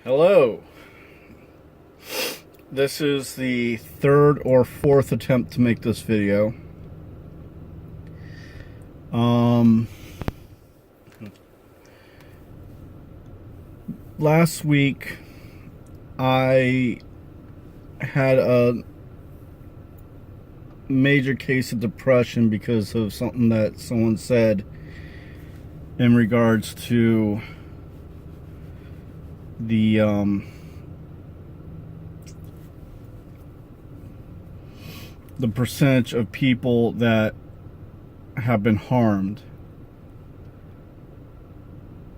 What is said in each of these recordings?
Hello. This is the third or fourth attempt to make this video. Last week I had a major case of depression because of something that someone said in regards to the percentage of people that have been harmed.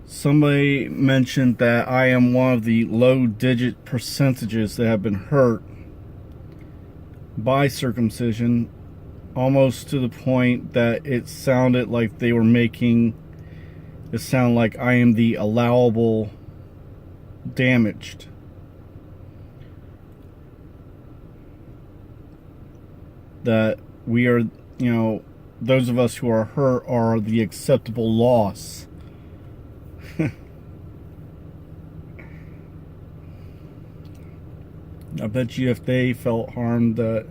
Somebody mentioned that I am one of the low digit percentages that have been hurt by circumcision, almost to the point that it sounded like they were making it sound like I am the allowable damaged. That we are, those of us who are hurt are the acceptable loss. I bet you if they felt harmed that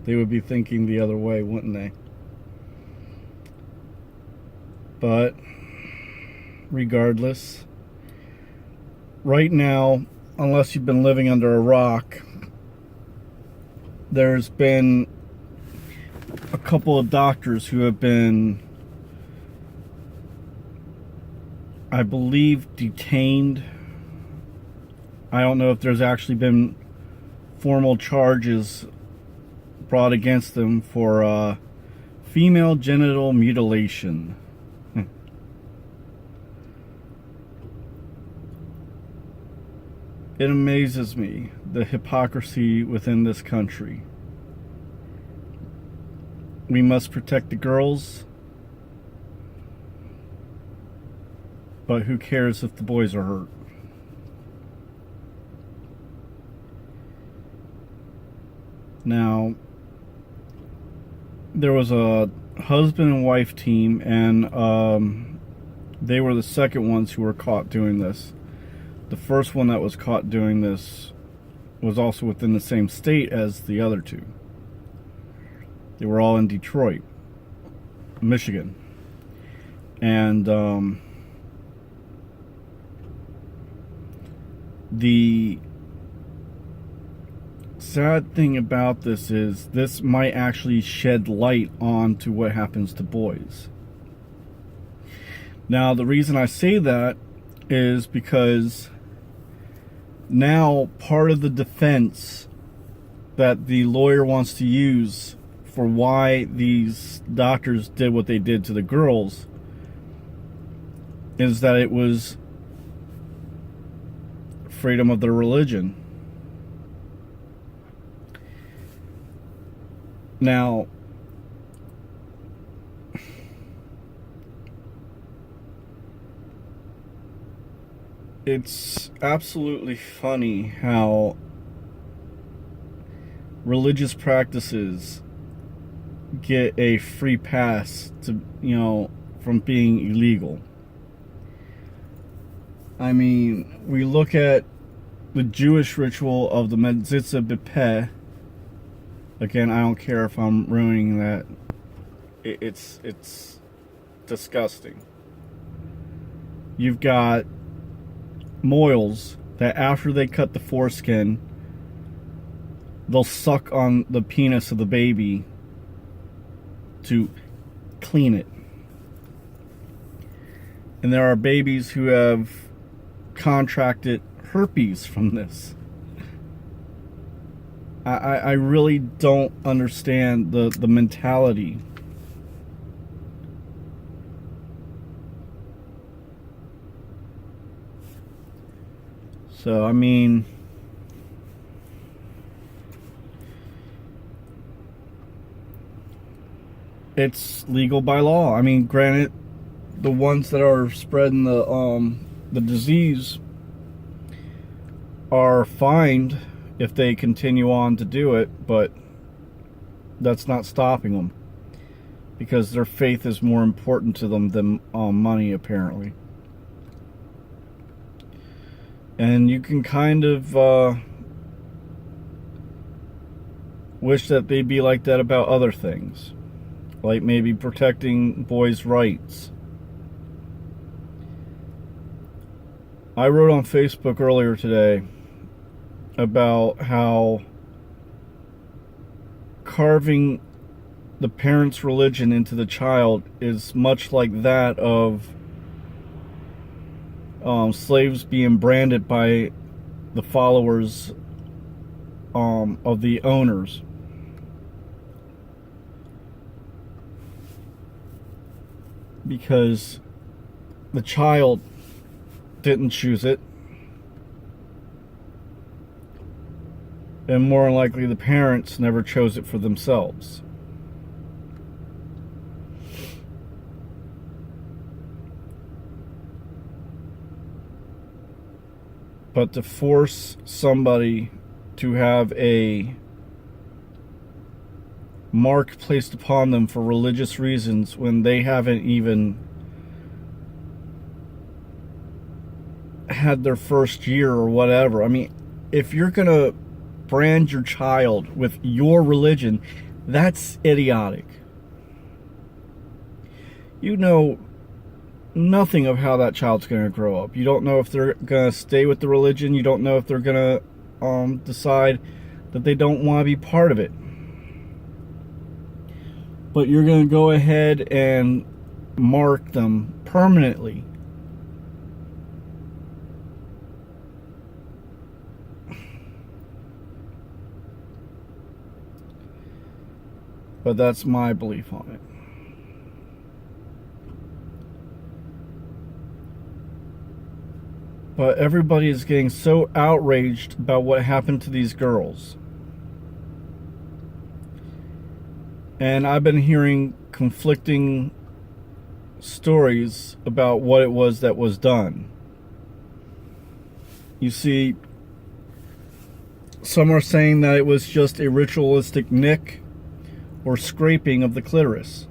they would be thinking the other way, wouldn't they? But regardless, right now, unless you've been living under a rock, there's been a couple of doctors who have been, I believe, detained. I don't know if there's actually been formal charges brought against them for female genital mutilation. It amazes me, the hypocrisy within this country. We must protect the girls, but who cares if the boys are hurt? Now, there was a husband and wife team, and they were the second ones who were caught doing this. The first one that was caught doing this was also within the same state as the other two. They were all in Detroit, Michigan. And the sad thing about this is this might actually shed light onto what happens to boys. Now, the reason I say that is because now part of the defense that the lawyer wants to use for why these doctors did what they did to the girls is that it was freedom of their religion. Now, it's absolutely funny how religious practices get a free pass to, from being illegal. I mean, we look at the Jewish ritual of the Metzitza B'Peh. Again, I don't care if I'm ruining that. It's disgusting. You've got moils that after they cut the foreskin, they'll suck on the penis of the baby to clean it. And there are babies who have contracted herpes from this. I really don't understand the mentality. So, I mean, it's legal by law. I mean, granted, the ones that are spreading the disease are fined if they continue on to do it, but that's not stopping them because their faith is more important to them than money, apparently. And you can kind of wish that they'd be like that about other things, like maybe protecting boys' rights. I wrote on Facebook earlier today about how carving the parent's religion into the child is much like that of slaves being branded by the followers of the owners. Because the child didn't choose it, and more than likely the parents never chose it for themselves. But to force somebody to have a mark placed upon them for religious reasons when they haven't even had their first year or whatever. I mean, if you're going to brand your child with your religion, that's idiotic. You know nothing of how that child's going to grow up. You don't know if they're going to stay with the religion. You don't know if they're going to decide that they don't want to be part of it. But you're going to go ahead and mark them permanently. But that's my belief on it. But everybody is getting so outraged about what happened to these girls. And I've been hearing conflicting stories about what it was that was done. You see, some are saying that it was just a ritualistic nick or scraping of the clitoris.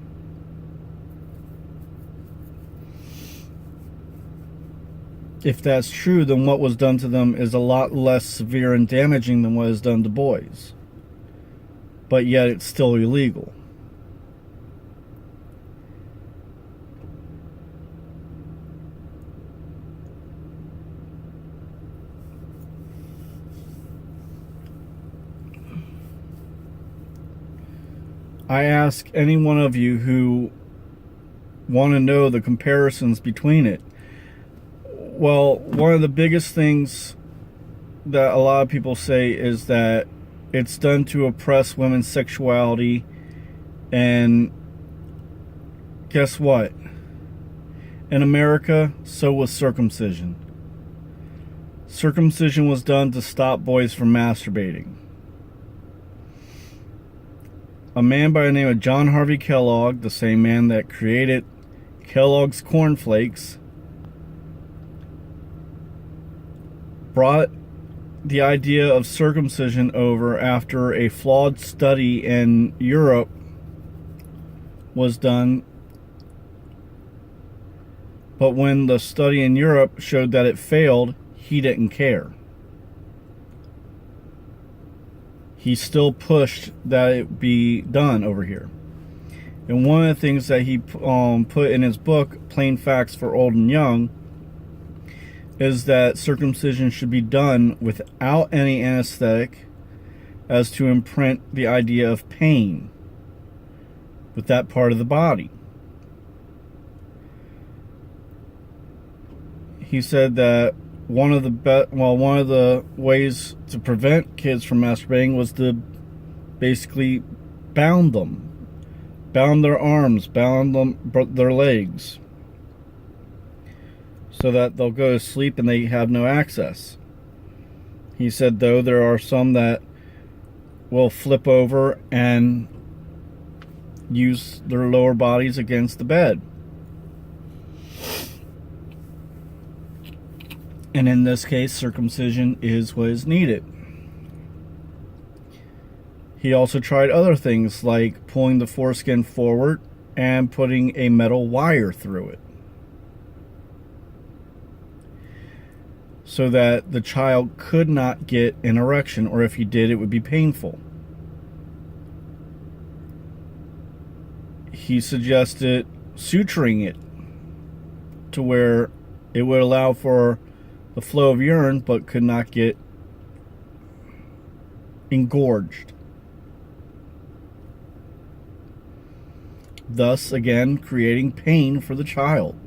If that's true, then what was done to them is a lot less severe and damaging than what is done to boys. But yet it's still illegal. I ask any one of you who want to know the comparisons between it. Well, one of the biggest things that a lot of people say is that it's done to oppress women's sexuality, and guess what? In America, so was circumcision. Circumcision was done to stop boys from masturbating. A man by the name of John Harvey Kellogg, the same man that created Kellogg's Corn Flakes, brought the idea of circumcision over after a flawed study in Europe was done. But when the study in Europe showed that it failed, he didn't care. He still pushed that it be done over here. And one of the things that he put in his book, Plain Facts for Old and Young, is that circumcision should be done without any anesthetic, as to imprint the idea of pain with that part of the body. He said that one of the ways to prevent kids from masturbating was to basically bound their arms, their legs, so that they'll go to sleep and they have no access. He said, though, there are some that will flip over and use their lower bodies against the bed. And in this case, circumcision is what is needed. He also tried other things like pulling the foreskin forward and putting a metal wire through it. so that the child could not get an erection, or if he did, it would be painful. He suggested suturing it to where it would allow for the flow of urine but could not get engorged. Thus, again, creating pain for the child.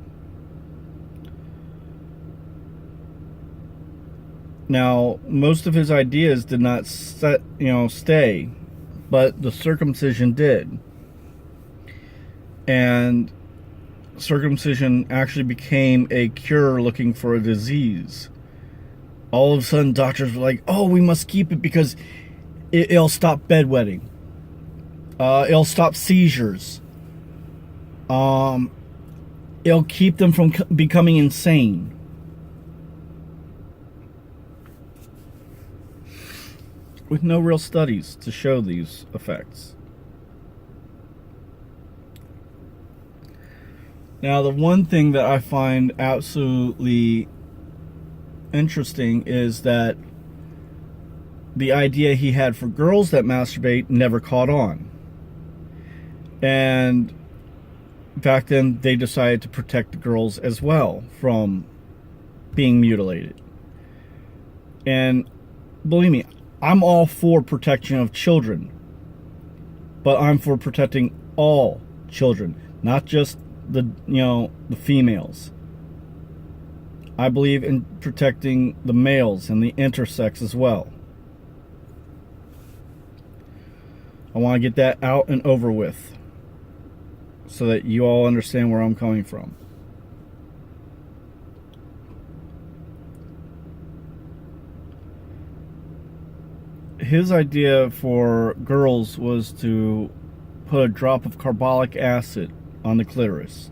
Now, most of his ideas did not stay, but the circumcision did. And circumcision actually became a cure looking for a disease. All of a sudden, doctors were like, oh, we must keep it because it'll stop bedwetting. It'll stop seizures. It'll keep them from becoming insane. With no real studies to show these effects. Now, the one thing that I find absolutely interesting is that the idea he had for girls that masturbate never caught on. And back then, they decided to protect the girls as well from being mutilated. And believe me, I'm all for protection of children, but I'm for protecting all children, not just the females. I believe in protecting the males and the intersex as well. I want to get that out and over with so that you all understand where I'm coming from. His idea for girls was to put a drop of carbolic acid on the clitoris.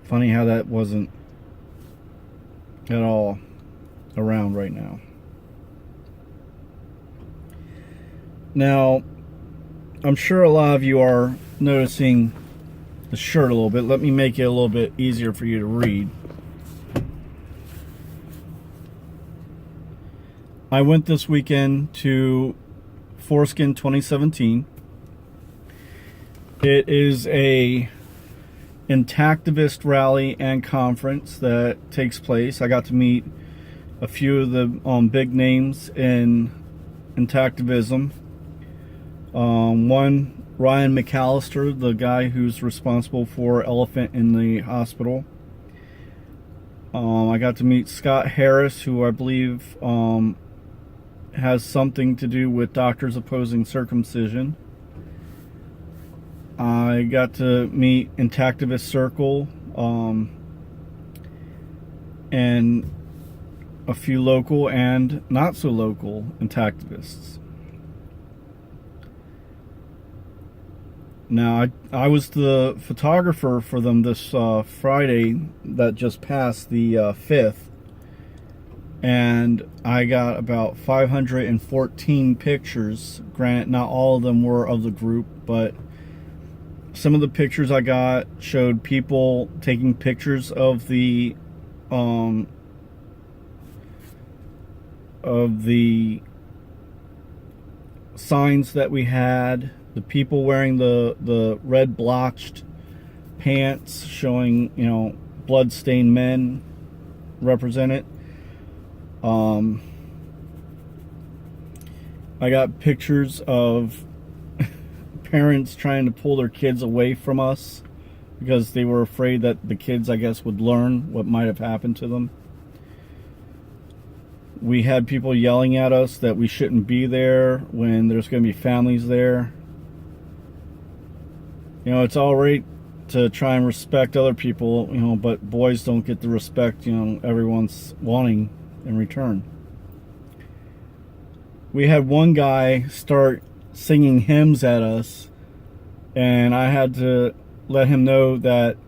Funny how that wasn't at all around right now. Now, I'm sure a lot of you are noticing the shirt a little bit. Let me make it a little bit easier for you to read. I went this weekend to Foreskin 2017. It is a intactivist rally and conference that takes place. I got to meet a few of the big names in intactivism. One, Ryan McAllister, the guy who's responsible for Elephant in the Hospital. I got to meet Scott Harris, who I believe has something to do with doctors opposing circumcision. I got to meet Intactivist Circle and a few local and not so local intactivists. Now, I was the photographer for them this Friday that just passed, the 5th. And I got about 514 pictures. Granted, not all of them were of the group, but some of the pictures I got showed people taking pictures of the signs that we had. The people wearing the red blotched pants showing, blood-stained men represented. I got pictures of parents trying to pull their kids away from us because they were afraid that the kids, I guess, would learn what might have happened to them. We had people yelling at us that we shouldn't be there when there's going to be families there. It's all right to try and respect other people, but boys don't get the respect, everyone's wanting in return. We had one guy start singing hymns at us, and I had to let him know that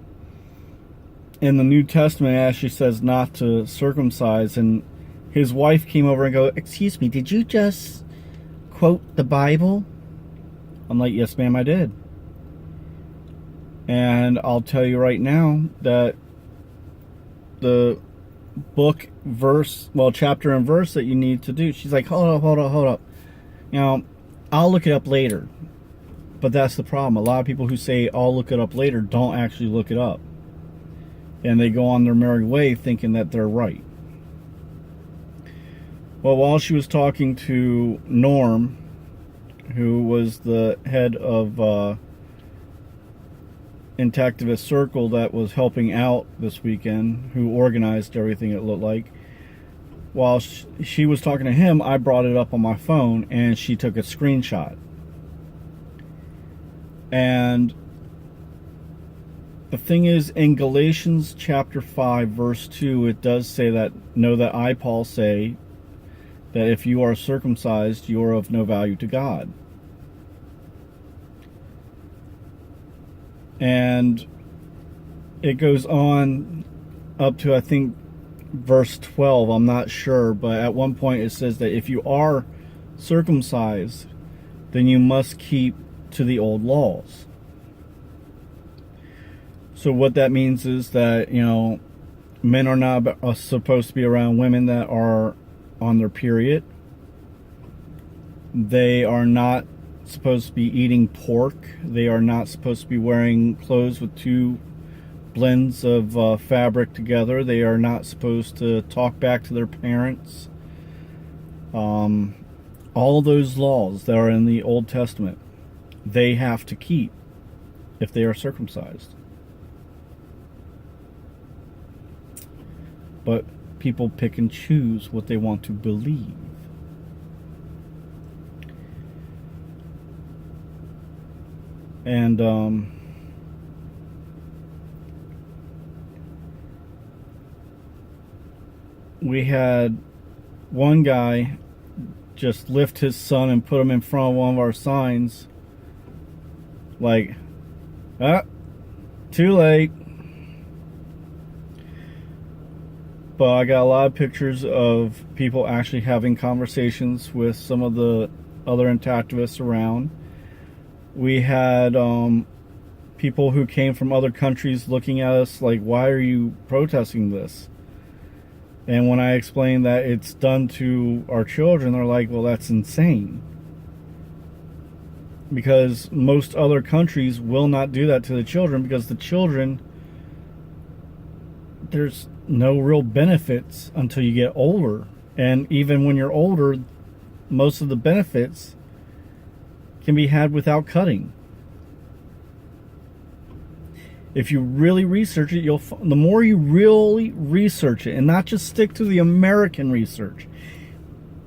in the New Testament it actually says not to circumcise, and his wife came over and go, "Excuse me, did you just quote the Bible?" I'm like, "Yes, ma'am, I did." And I'll tell you right now that the book verse, well, chapter and verse that you need to do, she's like, hold up. You know, I'll look it up later. But that's the problem. A lot of people who say, I'll look it up later, don't actually look it up. And they go on their merry way thinking that they're right. Well, while she was talking to Norm, who was the head of intactivist circle that was helping out this weekend, who organized everything, it looked like, while she was talking to him, I brought it up on my phone and she took a screenshot. And the thing is, in Galatians chapter 5 verse 2, it does say that, know that I, Paul, say that if you are circumcised, you are of no value to God. And it goes on up to, I think, verse 12, I'm not sure, but at one point it says that if you are circumcised, then you must keep to the old laws. So what that means is that, you know, men are not supposed to be around women that are on their period. They are not supposed to be eating pork. They are not supposed to be wearing clothes with two blends of fabric together. They are not supposed to talk back to their parents. All those laws that are in the Old Testament, they have to keep if they are circumcised. But people pick and choose what they want to believe. And we had one guy just lift his son and put him in front of one of our signs, like, too late. But I got a lot of pictures of people actually having conversations with some of the other intactivists around. We had people who came from other countries looking at us like, why are you protesting this? And when I explained that it's done to our children, they're like, well, that's insane. Because most other countries will not do that to the children, because the children, there's no real benefits until you get older. And even when you're older, most of the benefits can be had without cutting. If you really research it, the more you really research it, and not just stick to the American research,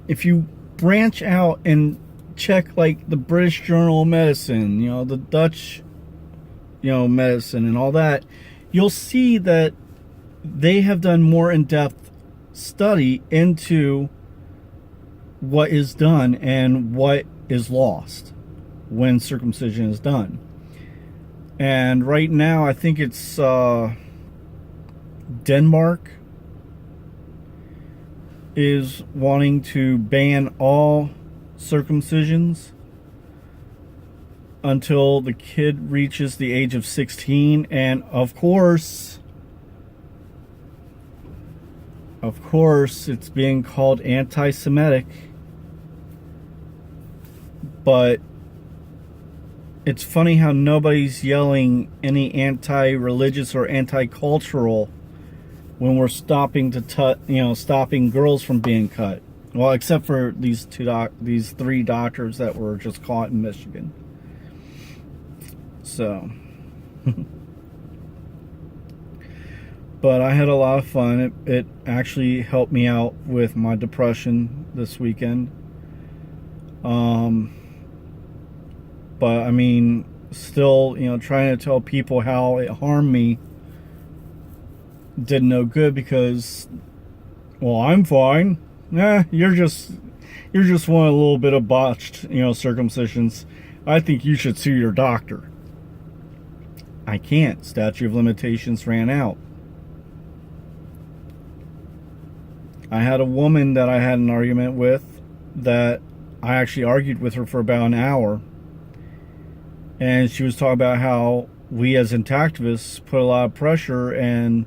if you branch out and check like the British Journal of Medicine, you know, the Dutch, you know, medicine and all that, you'll see that they have done more in-depth study into what is done and what is lost when circumcision is done. And right now, I think it's Denmark is wanting to ban all circumcisions until the kid reaches the age of 16. And of course, it's being called anti-Semitic. But it's funny how nobody's yelling any anti-religious or anti-cultural when we're stopping stopping girls from being cut. Well, except for these three doctors that were just caught in Michigan. So, but I had a lot of fun. It actually helped me out with my depression this weekend. But I mean, still, you know, trying to tell people how it harmed me did no good, because, well, I'm fine. You're just one a little bit of botched, you know, circumcisions. I think you should sue your doctor. I can't. Statute of limitations ran out. I had a woman that I had an argument with that I actually argued with her for about an hour. And she was talking about how we as intactivists put a lot of pressure and,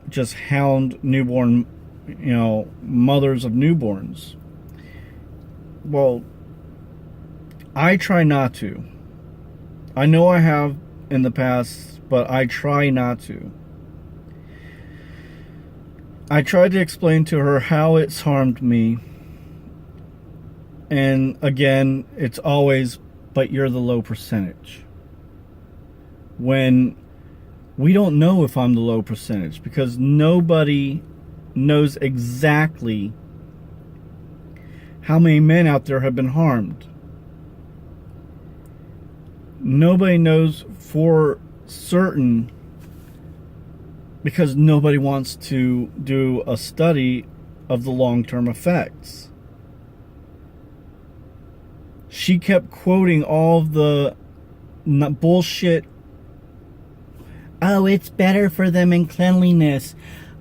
just hound newborn, mothers of newborns. Well, I try not to. I know I have in the past, but I try not to. I tried to explain to her how it's harmed me. And again, it's always, but you're the low percentage. When we don't know if I'm the low percentage, because nobody knows exactly how many men out there have been harmed. Nobody knows for certain, because nobody wants to do a study of the long-term effects. She kept quoting all of the bullshit. Oh, it's better for them in cleanliness.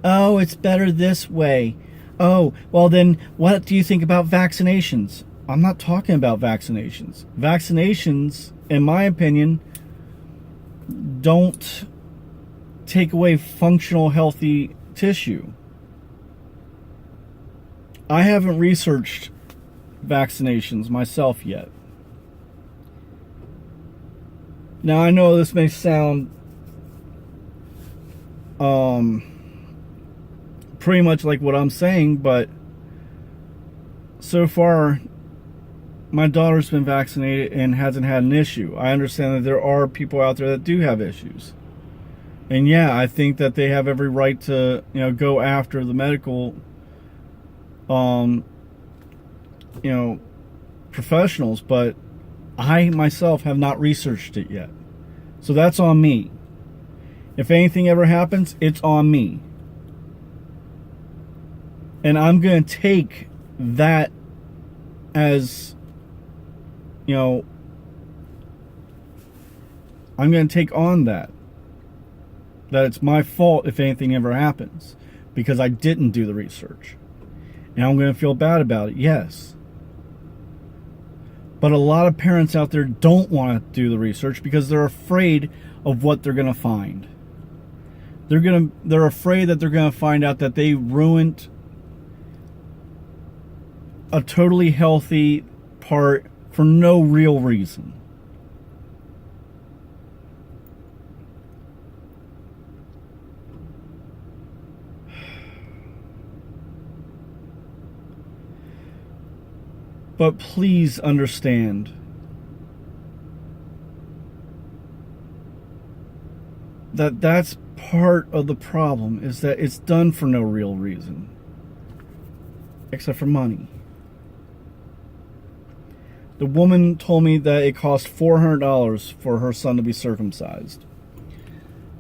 Oh, it's better this way. Oh, well then, what do you think about vaccinations? I'm not talking about vaccinations. Vaccinations, in my opinion, don't take away functional, healthy tissue. I haven't researched vaccinations myself yet. Now, I know this may sound pretty much like what I'm saying, but so far my daughter's been vaccinated and hasn't had an issue. I understand that there are people out there that do have issues. And yeah, I think that they have every right to, go after the medical professionals, but I myself have not researched it yet. So that's on me. If anything ever happens, it's on me. And I'm going to take that as, I'm going to take on that it's my fault if anything ever happens, because I didn't do the research. And I'm going to feel bad about it, yes. But a lot of parents out there don't want to do the research because they're afraid of what they're going to find. They're afraid that they're going to find out that they ruined a totally healthy part for no real reason. But please understand that that's part of the problem, is that it's done for no real reason. Except for money. The woman told me that it cost $400 for her son to be circumcised.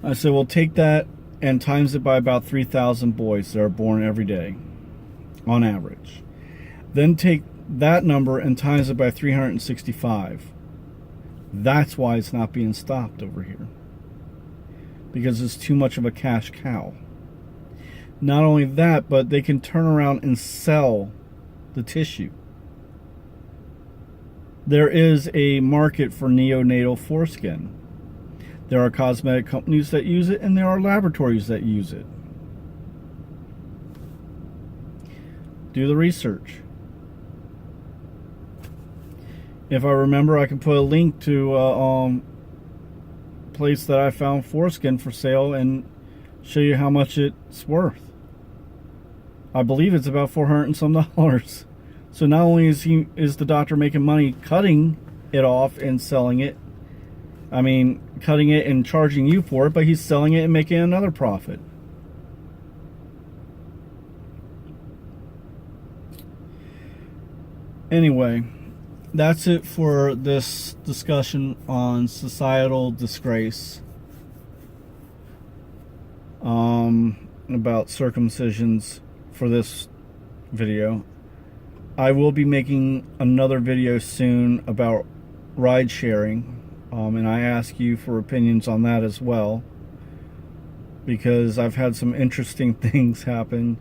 I said, well, take that and times it by about 3,000 boys that are born every day, on average. Then take that number and times it by 365. That's why it's not being stopped over here. Because it's too much of a cash cow. Not only that, but they can turn around and sell the tissue. There is a market for neonatal foreskin. There are cosmetic companies that use it, and there are laboratories that use it. Do the research. If I remember, I can put a link to a place that I found foreskin for sale and show you how much it's worth. I believe it's about $400 and some. So not only is the doctor making money cutting it off and selling it, cutting it and charging you for it, but he's selling it and making another profit. Anyway, that's it for this discussion on societal disgrace, about circumcisions for this video. I will be making another video soon about ride sharing, and I ask you for opinions on that as well, because I've had some interesting things happen,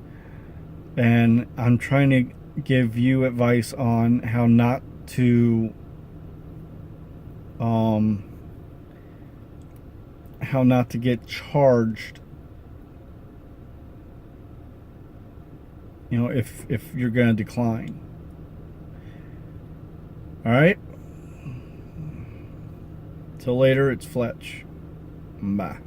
and I'm trying to give you advice on how not to how not to get charged, you know, if you're going to decline. All right. Till later, it's Fletch. Bye.